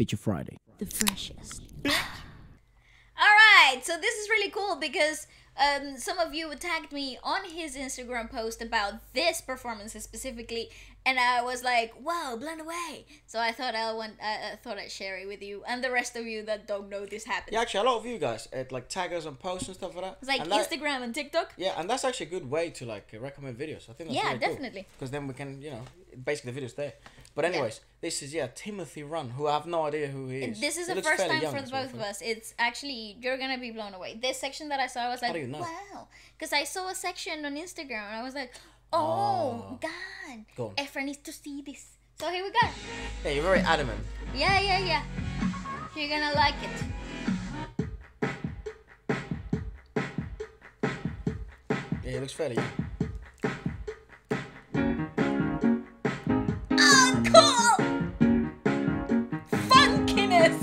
Feature Friday. The freshest. Alright, so this is really cool because some of you tagged me on his Instagram post about this performance specifically, and I was like, wow, blown away. So I thought I'd share it with you and the rest of you that don't know this happened. Yeah, actually, a lot of you guys like tag us on posts and stuff like that. It's like and Instagram and TikTok. Yeah, and that's actually a good way to like recommend videos. I think that's really definitely. Because then we can, basically the video's there. But anyways, this is Timothy Run, who I have no idea who he is. This is the first time for the both of us. It's actually, you're gonna be blown away. This section that I saw, I was like, how do you know? wow, because I saw a section on Instagram and I was like, oh God, Go on. Efra needs to see this. So here we go. Yeah, you're very adamant. Yeah. You're gonna like it. Yeah, it looks fairly young. Oh, cool! Funkiness!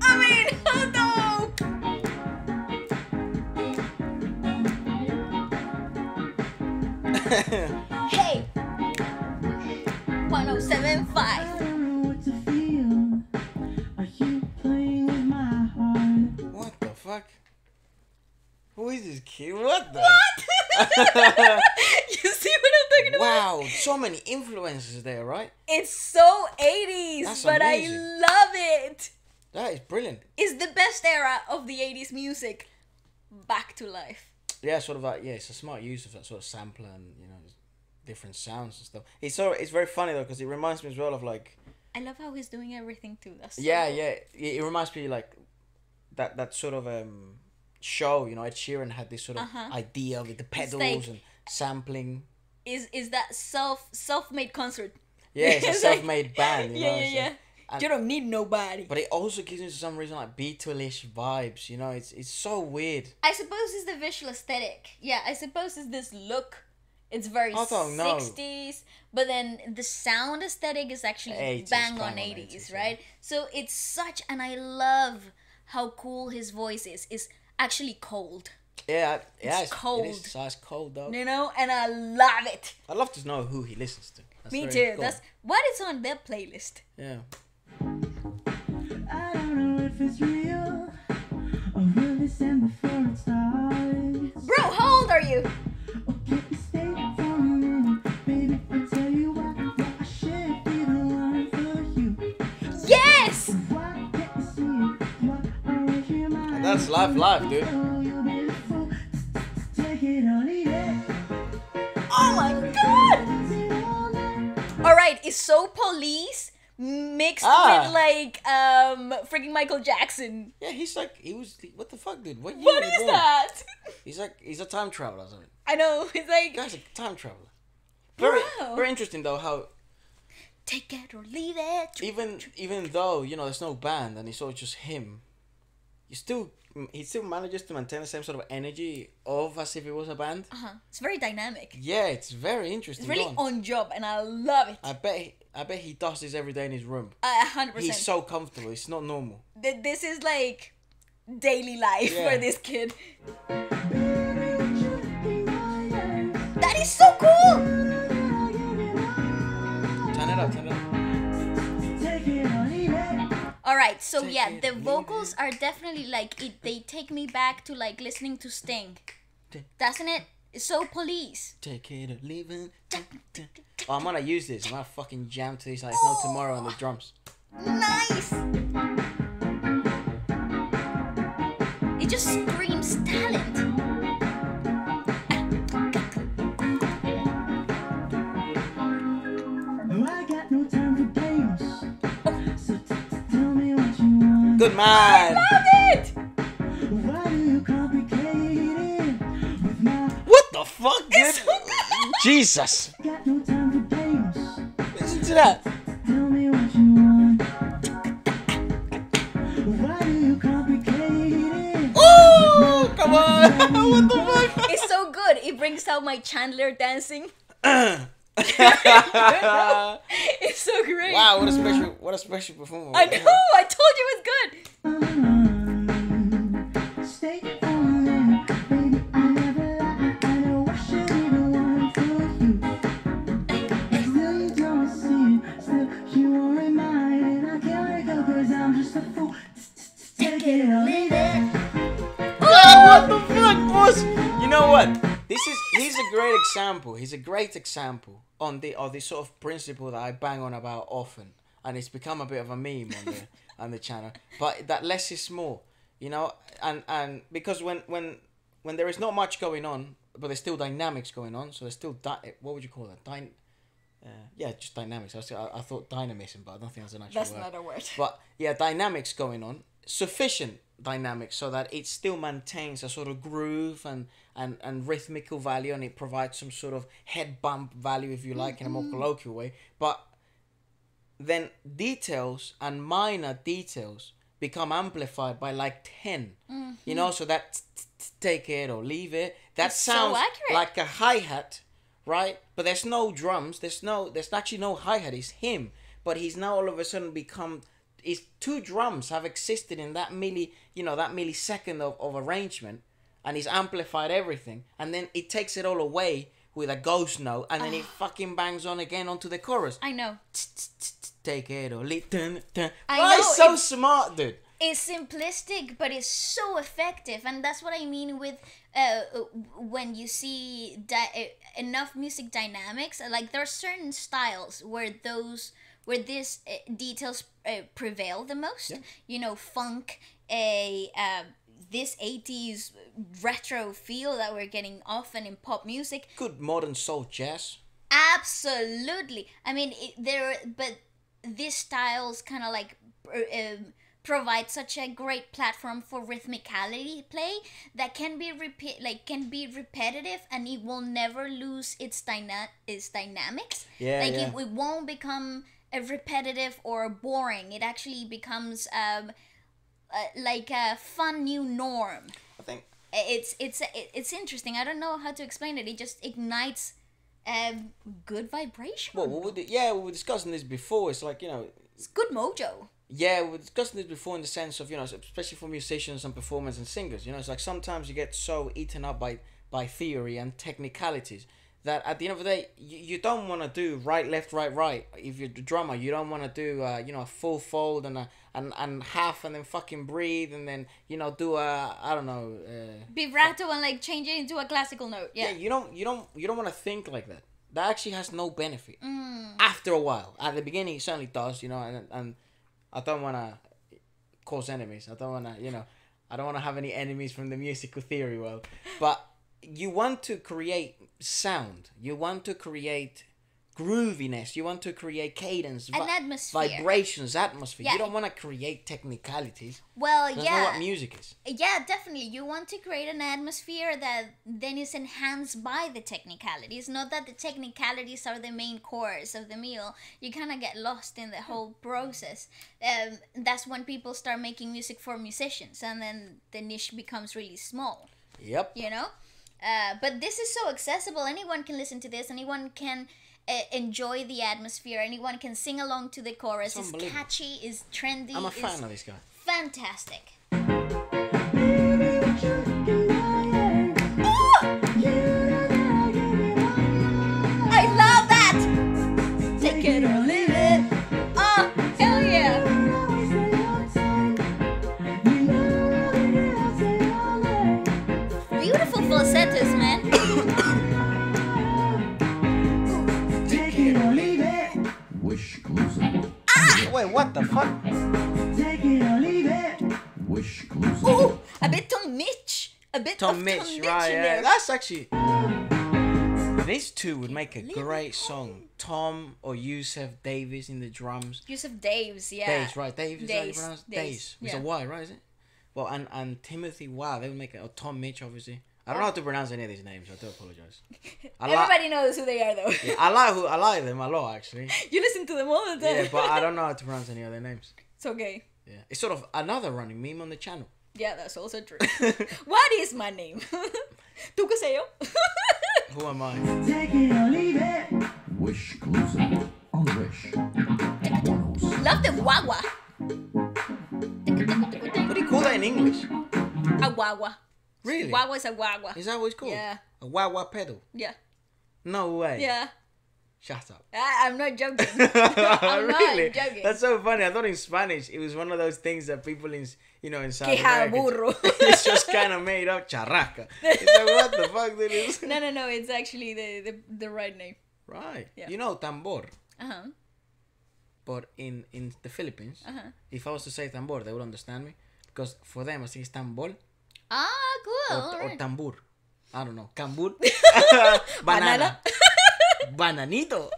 I mean, how dope! Hey! 1075. What the fuck? Who is this kid? What the? You see what I'm talking about? Wow, so many influences there, right? It's so 80s, That's but amazing. I love it. That is brilliant. It's the best era of the 80s music back to life. Yeah, sort of like, it's a smart use of that sort of sampler and, different sounds and stuff. It's very funny though, because it reminds me as well of like... I love how he's doing everything too. That's so Yeah, cool. yeah. It reminds me like that sort of show, Ed Sheeran had this sort of idea with the pedals like- and sampling. Is that self-made concert? Yeah, it's a It's like- self-made band, Yeah. And- You don't need nobody. But it also gives me for some reason like Beatle-ish vibes, it's so weird. I suppose it's the visual aesthetic. Yeah, I suppose it's this look. It's very I don't know. 60s, but then the sound aesthetic is actually 80s, bang bang on on 80s, 80s, right? So it's such, and I love how cool his voice is. It's actually cold, Yeah, It's cold. It is. So it's cold though. and I love it. I'd love to know who he listens to. That's Me very too. cool. That's what is on their playlist. Yeah. I don't know if it's real or will this end before it starts. Bro, how old are you? Or can you stay for a minute, baby? I'll tell you what I should be the one for you. Yes! Why can't you see it? Why aren't you mine? And that's live, dude. Oh, you beautiful. Take it on it. Oh my God! All right, it's so police mixed with like freaking Michael Jackson. Yeah, what the fuck, dude? What year What was he is born? that? He's a time traveler or something. I know. It's like The guy's a time traveler. Very, Wow. very interesting though how take it or leave it. even though there's no band and it's all just him, he still manages to maintain the same sort of energy of as if it was a band. It's very dynamic. Yeah, it's very interesting. It's really Go on. on job, and I love it. I bet he does this every day in his room. 100%. He's so comfortable. It's not normal. This is like daily life Yeah. for this kid. That is so cool. Turn it up. Take it on it. All right, so Take yeah, it the or leave vocals are definitely like it. They take me back to like listening to Sting, doesn't it? It's so police. Take it or leave it. Oh, I'm gonna use this. I'm gonna fucking jam to this like it's no tomorrow on the drums. Nice. It just screams talent. Oh, I got no time for games. So tell me what you want. Good man. Love it. Why do you complicate it with my What the fuck, dude? It's so good. Jesus. got no time for games? Listen to that. Tell me what you want. Why do you complicate it? Oh, come on. What the fuck? It's so good. It brings out my Chandler dancing. It's so great. Wow, what a special performance. I know. I told you it was good. Stay for a minute, baby. I never lie. I know I should be the one for you. Still you don't see it. Still you the fool. Take it or leave it. What the fuck, boss? You know what? He's a great example. He's a great example on the sort of principle that I bang on about often, and it's become a bit of a meme on the channel. But that less is more, you know, and because when there is not much going on, but there's still dynamics going on, so there's still what would you call that? Yeah, just dynamics. I thought dynamism, but I don't think that's an actual word. That's not a word. But yeah, dynamics going on, sufficient dynamics so that it still maintains a sort of groove and rhythmical value, and it provides some sort of head bump value, if you like, in a more colloquial way. But then details and minor details become amplified by like 10. You know, so that take it or leave it. That It's so sounds accurate. like a hi-hat, right? But there's no drums. There's actually no hi-hat. It's him. But he's now all of a sudden become... His two drums have existed in that millisecond of arrangement, and he's amplified everything, and then it takes it all away with a ghost note, and then it fucking bangs on again onto the chorus. I know. Take it or leave it. I Oh, know, it's so it's- smart, dude. It's simplistic, but it's so effective, and that's what I mean with when you see enough music dynamics. Like there are certain styles where these details prevail the most. Yeah. You know, funk, this 80s retro feel that we're getting often in pop music. Good modern soul jazz. Absolutely. I mean, but these styles kind of like provide such a great platform for rhythmicality play that can be repetitive, and it will never lose its dynamics. Yeah, like yeah. it won't become repetitive or boring. It actually becomes like a fun new norm. I think. It's interesting. I don't know how to explain it. It just ignites good vibration. Well, we were discussing this before. It's like, you know. It's good mojo. Yeah, we were discussing this before in the sense of, you know, especially for musicians and performers and singers, you know, it's like sometimes you get so eaten up by theory and technicalities that at the end of the day, you don't want to do right, left, right. If you're the drummer, you don't want to do, you know, a full fold and half and then fucking breathe and then, you know, do I don't know. Vibrato and like change it into a classical note. Yeah. You don't want to think like that. That actually has no benefit. After a while. At the beginning, it certainly does, you know, and I don't want to cause enemies. I don't want to, you know, I don't want to have any enemies from the musical theory world. But you want to create sound. You want to create grooviness. You want to create cadence. An atmosphere. Vibrations, atmosphere. Yeah. You don't want to create technicalities. Well, That's yeah. not what music is. Yeah, definitely. You want to create an atmosphere that then is enhanced by the technicalities. Not that the technicalities are the main course of the meal. You kind of get lost in the whole process. That's when people start making music for musicians, and then the niche becomes really small. Yep. You know? But this is so accessible. Anyone can listen to this. Anyone can enjoy the atmosphere. Anyone can sing along to the chorus. It's unbelievable. catchy, it's trendy. I'm a it's fan of this guy. fantastic. Baby, what you looking like? I love that! Take it or leave it. Oh, hell yeah! Beautiful falsettos, man. Take it or leave it. Wish closer. Wait, what the fuck? Take it or leave it. Wish closer. Ooh, a bit Tom Mitch. A bit Tom of Mitch, Tom Mitch right? in Yeah, there. that's actually. These two would make a great song. Tom or Yusef Davis in the drums. Use of Daves, yeah. Days, right? Dave, is that how you Days, pronounce it? Days, Days. It's yeah. a Y, right? Is it? Well, and Timothy, wow, they would make it. Or Tom Mitch, obviously. I don't know how to pronounce any of these names. I do apologize. Everybody knows who they are, though. Yeah, I like them a lot, actually. You listen to them all the time. Yeah, but I don't know how to pronounce any of their names. It's okay. Yeah, it's sort of another running meme on the channel. Yeah, that's also true. What is my name? Tu qué sé yo? Who am I? Take it or leave it. Wish closer. On Wish. 107. Love the guagua. What do you call that in English? A guagua. Really? Guagua is a guagua. Is that what it's called? Yeah. A wah pedal? Yeah. No way. Yeah. Shut up. I'm not joking. I'm Really? not joking. That's so funny. I thought in Spanish it was one of those things that people in in South Queja America burro. it's just kind of made up. Charraca. It's like, what the fuck did it? No. It's actually the right name. Right. Yeah. You know tambor, Uh-huh. but in the Philippines, if I was to say tambor, they would understand me because for them I think it's tambol Ah, cool. or Alright. tambur. I don't know. Cambur. Banana. Bananito.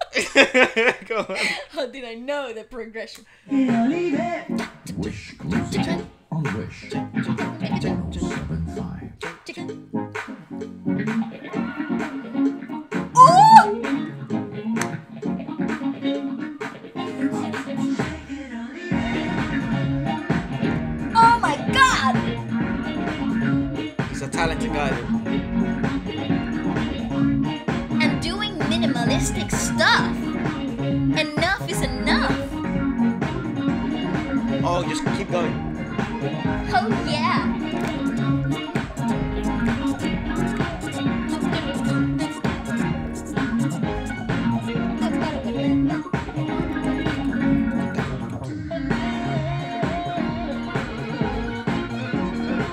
Come on. How did I know the progression? Yeah, leave it. Wish exclusive on Wish 1075. Chicken. Oh my god! He's a talented guy. Dude. And doing minimalistic stuff. Enough is enough. Oh, just keep going. Oh yeah.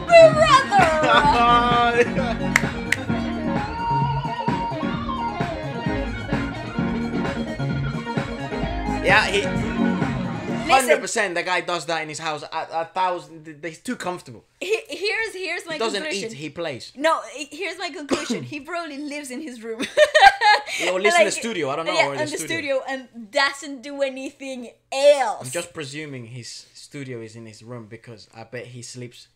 Brother! Yeah, he. Listen, 100% the guy does that in his house. A thousand. He's too comfortable. here's my He doesn't conclusion. eat. He plays. No, here's my conclusion. He probably lives in his room. Or lives in the studio. I don't know. Yeah, or in the studio and doesn't do anything else. I'm just presuming his studio is in his room because I bet he sleeps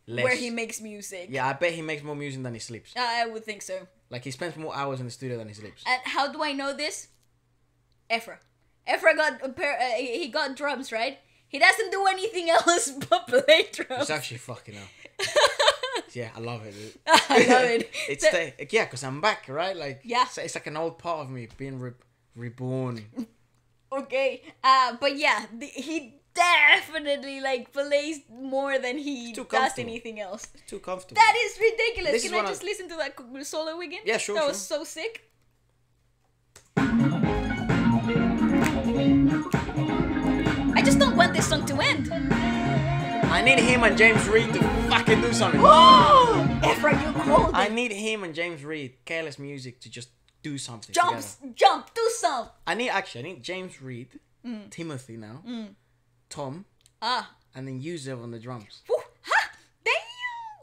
less. where he makes music. Yeah, I bet he makes more music than he sleeps. I would think so. Like he spends more hours in the studio than he sleeps. And how do I know this? Efra. Efra got he got drums, right? He doesn't do anything else but play drums. It's actually fucking hell. Yeah, I love it, dude. I love it. It's So- yeah, because I'm back, right? Like Yeah. it's like an old part of me being reborn. Okay, but yeah, he definitely like plays more than he too does comfortable. anything else. It's too comfortable. That is ridiculous. This is Can I what just listen to that solo again? Yeah, sure, That sure. was so sick. I just don't want this song to end. I need him and James Reed to fucking do something. Efra, you called I it. need him and James Reed, Careless Music, to just do something Jump, together. jump, do some. I need James Reed, Timothy now, Tom, and then Yusuf on the drums. Whew, ha, damn.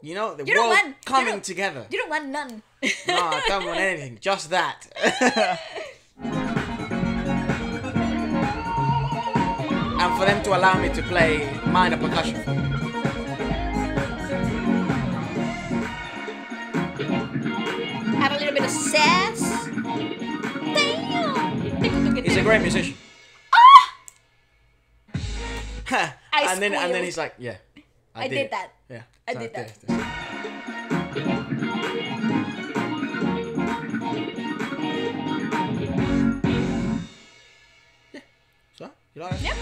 You know, the You don't world want- you coming don't- together. You don't want none. No, I don't want anything. Just that. And for them to allow me to play minor percussion. Add a little bit of sass. Damn. He's a great musician. I and then squealed. he's like, yeah, I did it. that. Yeah, I so did that. So, you like that? Yep.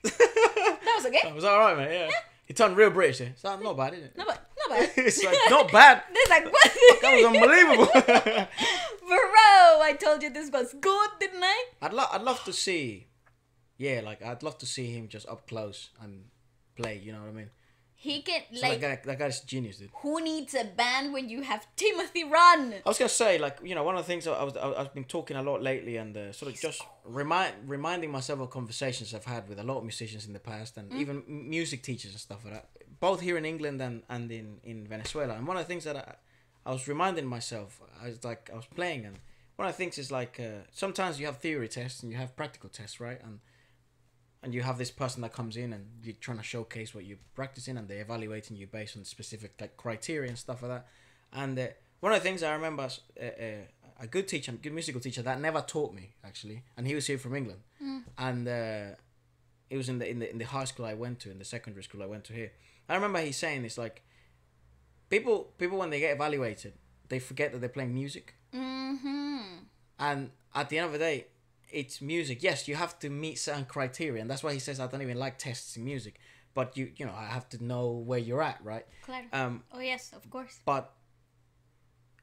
That was okay. That was alright, mate. Yeah. He turned real British there. So not bad, is it? No, but not bad. It's like not bad. It's like what? That was unbelievable. Bro, I told you this was good, didn't I? I'd love to see. Yeah, like I'd love to see him just up close and play. You know what I mean? He can So like. that guy's genius, dude. Who needs a band when you have Timothy Run? I was gonna say, like, you know, one of the things I've been talking a lot lately, and sort of just reminding myself of conversations I've had with a lot of musicians in the past, and even music teachers and stuff like that, both here in England and in Venezuela. And one of the things that I was reminding myself, I was playing, and one of the things is like sometimes you have theory tests and you have practical tests, right? And you have this person that comes in and you're trying to showcase what you're practicing, and they're evaluating you based on specific like criteria and stuff like that. And one of the things I remember, a good teacher, good musical teacher that never taught me actually, and he was here from England, and it was in the high school I went to, in the secondary school I went to here. I remember he saying this, like, people when they get evaluated, they forget that they're playing music, and at the end of the day, it's music. Yes, you have to meet certain criteria, and that's why he says I don't even like tests in music. But you know, I have to know where you're at, right? Claro. Oh yes, of course. But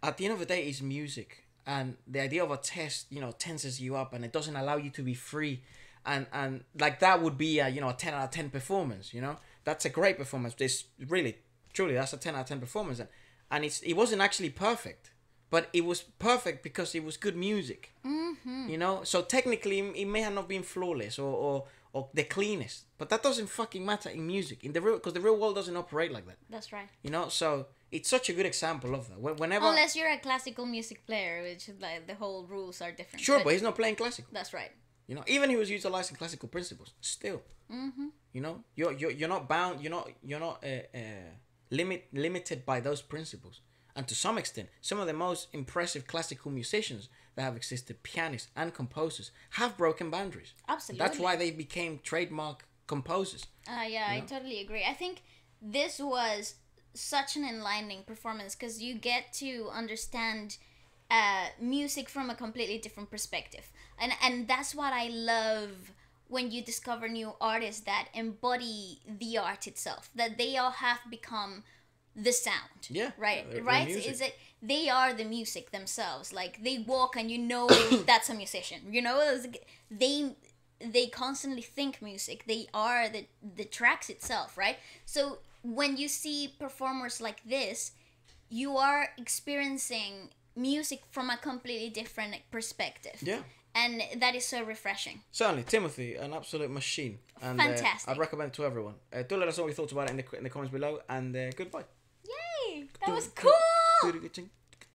at the end of the day, it's music, and the idea of a test, you know, tenses you up and it doesn't allow you to be free, and like that would be a, you know, a 10 out of 10 performance. You know, that's a great performance. This really, truly, that's a 10 out of 10 performance, and it wasn't actually perfect, but it was perfect because it was good music. Mm-hmm. You know, so technically it may have not been flawless or the cleanest, but that doesn't fucking matter in music, in the real, because the real world doesn't operate like that. That's right. You know, so it's such a good example of that. Whenever, Unless you're a classical music player, which is like the whole rules are different. sure, but he's not playing classical. That's right. You know, even he was utilizing classical principles. Still, you know, you're not bound. You're not limited by those principles. And to some extent, some of the most impressive classical musicians that have existed, pianists and composers, have broken boundaries. Absolutely. That's why they became trademark composers. Yeah, I totally agree. I think this was such an enlightening performance because you get to understand music from a completely different perspective. And that's what I love when you discover new artists that embody the art itself, that they all have become the sound. Yeah. Right. They're Right. music. Is it they are the music themselves? Like they walk and you know that's a musician. You know, they constantly think music. They are the tracks itself. Right. So when you see performers like this, you are experiencing music from a completely different perspective. Yeah. And that is so refreshing. Certainly, Timothy, an absolute machine. And, Fantastic. I'd recommend it to everyone. Do let us know what you thought about it in the comments below. And goodbye. Yay! That was cool! Do it again.